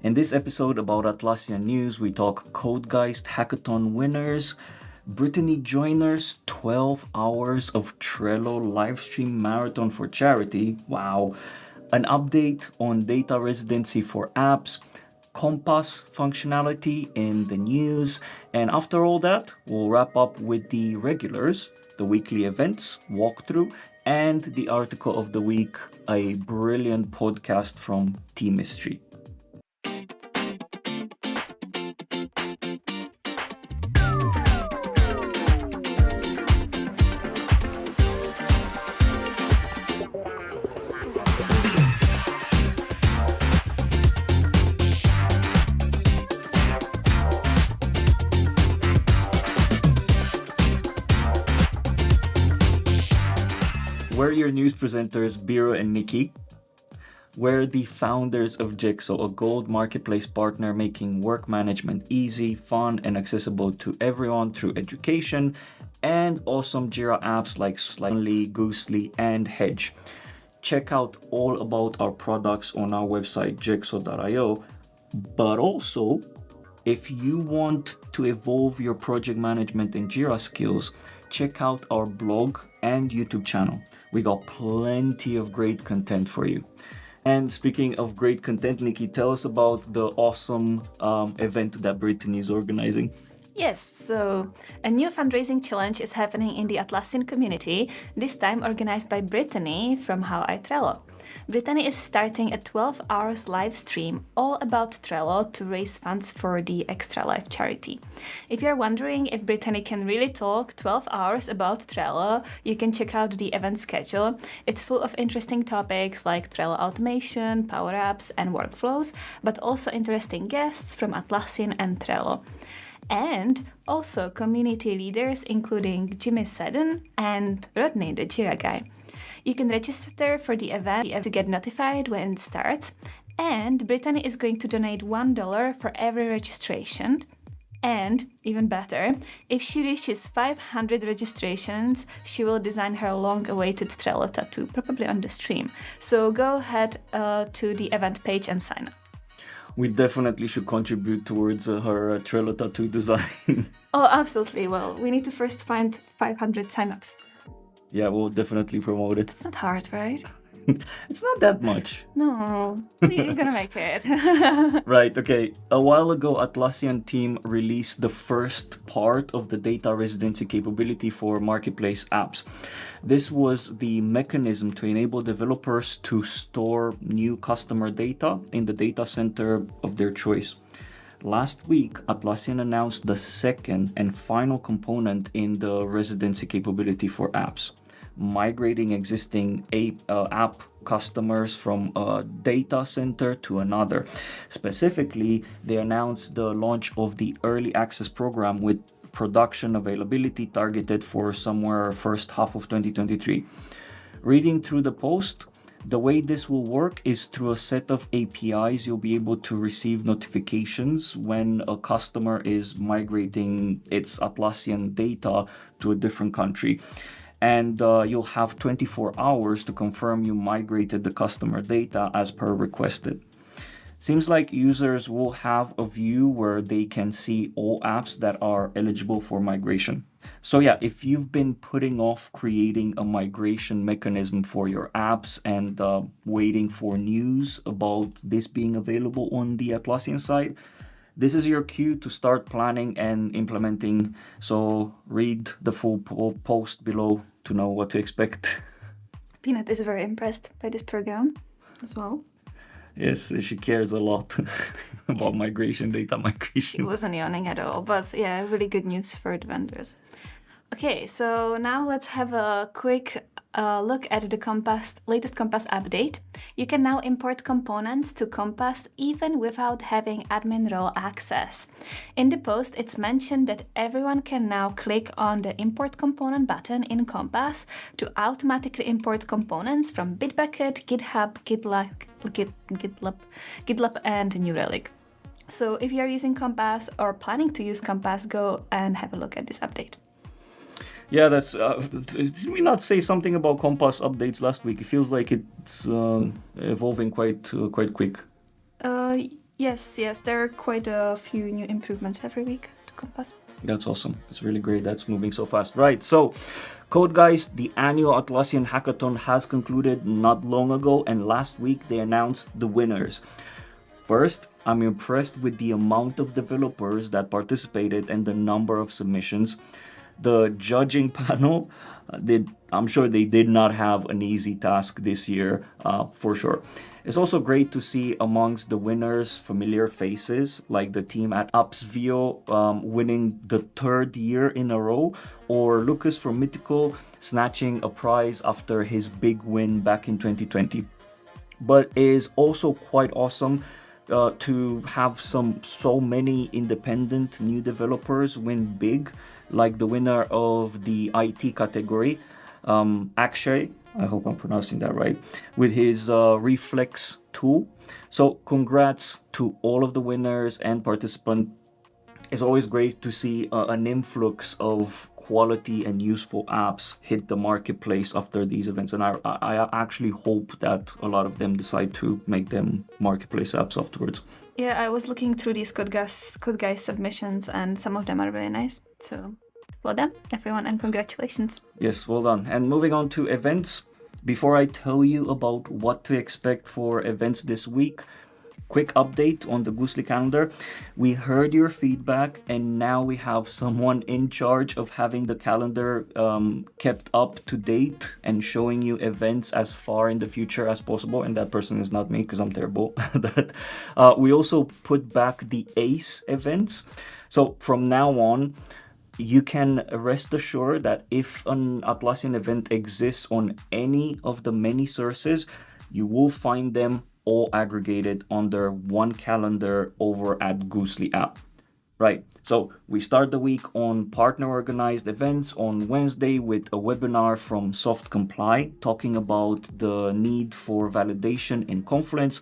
In this episode about Atlassian News, we talk Codegeist Hackathon winners, Brittany Joyner's 12 hours of Trello livestream marathon for charity, wow, an update on data residency for apps, Compass functionality in the news, and after all that, we'll wrap up with the regulars, the weekly events, walkthrough, and the article of the week, a brilliant podcast from Teamistry. We're your news presenters, Biro and Nikki. We're the founders of Jexo, a gold marketplace partner making work management easy, fun, and accessible to everyone through education and awesome Jira apps like Slightly, Goosely, and Hedge. Check out all about our products on our website, jexo.io. But also, if you want to evolve your project management and Jira skills, check out our blog and YouTube channel. We got plenty of great content for you. And speaking of great content, Nikki, tell us about the awesome event that Brittany is organizing. Yes, so a new fundraising challenge is happening in the Atlassian community, this time organized by Brittany from How I Trello. Brittany is starting a 12 hours live stream all about Trello to raise funds for the Extra Life charity. If you're wondering if Brittany can really talk 12 hours about Trello, you can check out the event schedule. It's full of interesting topics like Trello automation, power apps, and workflows, but also interesting guests from Atlassian and Trello. And also community leaders including Jimmy Seddon and Rodney, the Jira guy. You can register for the event to get notified when it starts, and Brittany is going to donate $1 for every registration. And even better, if she reaches 500 registrations, she will design her long-awaited Trello tattoo, probably on the stream. So go ahead to the event page and sign up. We definitely should contribute towards her Trello tattoo design. Oh, absolutely. Well, we need to first find 500 signups. Yeah, we'll definitely promote it. It's not hard, right? It's not that much. No, you're gonna make it. Right, okay. A while ago, Atlassian team released the first part of the data residency capability for marketplace apps. This was the mechanism to enable developers to store new customer data in the data center of their choice. Last week, Atlassian announced the second and final component in the residency capability for apps, migrating existing app customers from a data center to another. Specifically, they announced the launch of the early access program with production availability targeted for somewhere first half of 2023. Reading through the post, the way this will work is through a set of APIs. You'll be able to receive notifications when a customer is migrating its Atlassian data to a different country. And you'll have 24 hours to confirm you migrated the customer data as per requested. Seems like users will have a view where they can see all apps that are eligible for migration. So yeah, if you've been putting off creating a migration mechanism for your apps and waiting for news about this being available on the Atlassian side, this is your cue to start planning and implementing. So read the full post below to know what to expect. Peanut is very impressed by this program as well. Yes, she cares a lot about data migration. She wasn't yawning at all, but yeah, really good news for the vendors. Okay, so now let's have a quick look at the latest Compass update. You can now import components to Compass even without having admin role access. In the post, it's mentioned that everyone can now click on the Import Component button in Compass to automatically import components from Bitbucket, GitHub, GitLab, and New Relic. So if you're using Compass or planning to use Compass, go and have a look at this update. Yeah, that's. Did we not say something about Compass updates last week? It feels like it's evolving quite quick. Yes, there are quite a few new improvements every week to Compass. That's awesome. It's really great that's moving so fast. Right, so Codegeist, the annual Atlassian Hackathon has concluded not long ago, and last week they announced the winners. First, I'm impressed with the amount of developers that participated and the number of submissions. The judging panel, I'm sure they did not have an easy task this year, for sure. It's also great to see amongst the winners familiar faces, like the team at Appsvio winning the third year in a row, or Lucas from Mythical snatching a prize after his big win back in 2020. But it is also quite awesome to have so many independent new developers win big, like the winner of the IT category, Akshay, I hope I'm pronouncing that right, with his Reflex tool. So congrats to all of the winners and participants. It's always great to see an influx of quality and useful apps hit the marketplace after these events, and I actually hope that a lot of them decide to make them marketplace apps afterwards. Yeah, I was looking through these Codegeist submissions, and some of them are really nice. So well done, everyone, and congratulations. Yes, well done. And moving on to events. Before I tell you about what to expect for events this week, quick update on the Goosely calendar. We heard your feedback, and now we have someone in charge of having the calendar kept up to date and showing you events as far in the future as possible. And that person is not me, because I'm terrible at that. We also put back the ACE events. So from now on, you can rest assured that if an Atlassian event exists on any of the many sources, you will find them all aggregated under one calendar over at Goosely app. Right, so we start the week on partner organized events on Wednesday with a webinar from Soft Comply talking about the need for validation in Confluence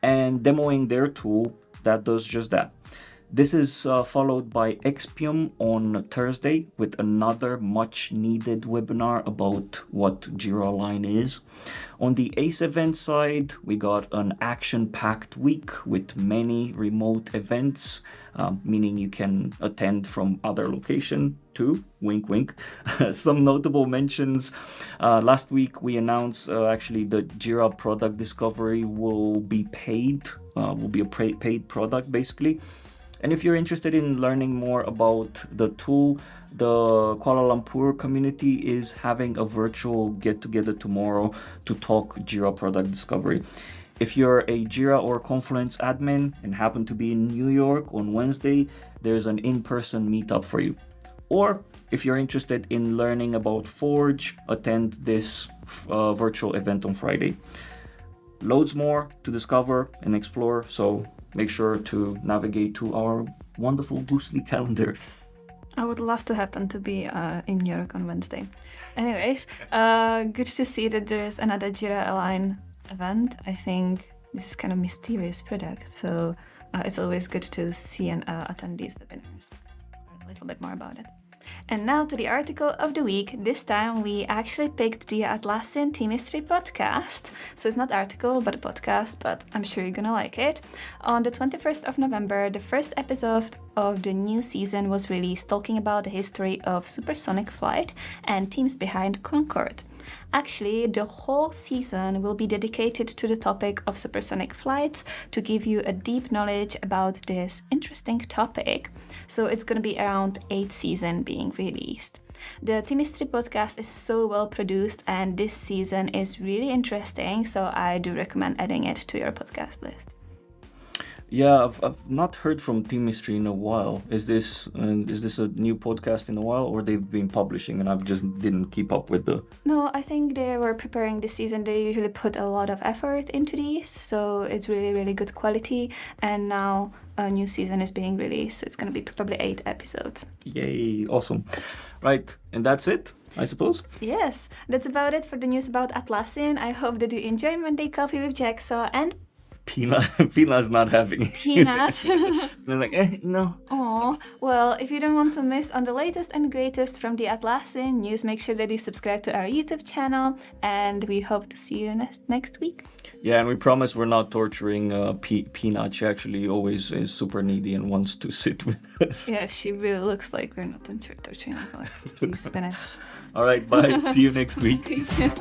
and demoing their tool that does just that. This is followed by Expium on Thursday with another much needed webinar about what Jira Line is. On the ACE event side, we got an action-packed week with many remote events, meaning you can attend from other location too, wink wink. Some notable mentions. Last week we announced actually the Jira product discovery will be paid, will be a paid product basically. And if you're interested in learning more about the tool, the Kuala Lumpur community is having a virtual get-together tomorrow to talk Jira product discovery. If you're a Jira or Confluence admin and happen to be in New York on Wednesday, there's an in-person meetup for you. Or if you're interested in learning about Forge, attend this virtual event on Friday. Loads more to discover and explore, so make sure to navigate to our wonderful Goosely calendar. I would love to happen to be in New York on Wednesday. Anyways, good to see that there is another Jira Align event. I think this is kind of mysterious product, so it's always good to see and attend these webinars. Learn a little bit more about it. And now to the article of the week. This time we actually picked the Atlassian Teamistry podcast. So it's not article, but a podcast, but I'm sure you're gonna like it. On the 21st of November, the first episode of the new season was released, talking about the history of Supersonic flight and teams behind Concorde. Actually, the whole season will be dedicated to the topic of supersonic flights to give you a deep knowledge about this interesting topic. So it's going to be around 8th season being released. The Teamistry podcast is so well produced and this season is really interesting, so I do recommend adding it to your podcast list. Yeah, I've not heard from Teamistry in a while. Is this a new podcast in a while, or they've been publishing and I've just didn't keep up with the... No, I think they were preparing this season. They usually put a lot of effort into these, so it's really, really good quality. And now a new season is being released, so it's going to be probably 8 episodes. Yay, awesome. Right, and that's it, I suppose? Yes, that's about it for the news about Atlassian. I hope that you enjoyed Monday Coffee with Jexo, and Pina's not having it. Peanut. They're like, no. Aw, well, if you don't want to miss on the latest and greatest from the Atlassian news, make sure that you subscribe to our YouTube channel, and we hope to see you next week. Yeah, and we promise we're not torturing Peanut. She actually always is super needy and wants to sit with us. Yeah, she really looks like we're not torturing us. Please finish. All right, bye. See you next week. Thank you.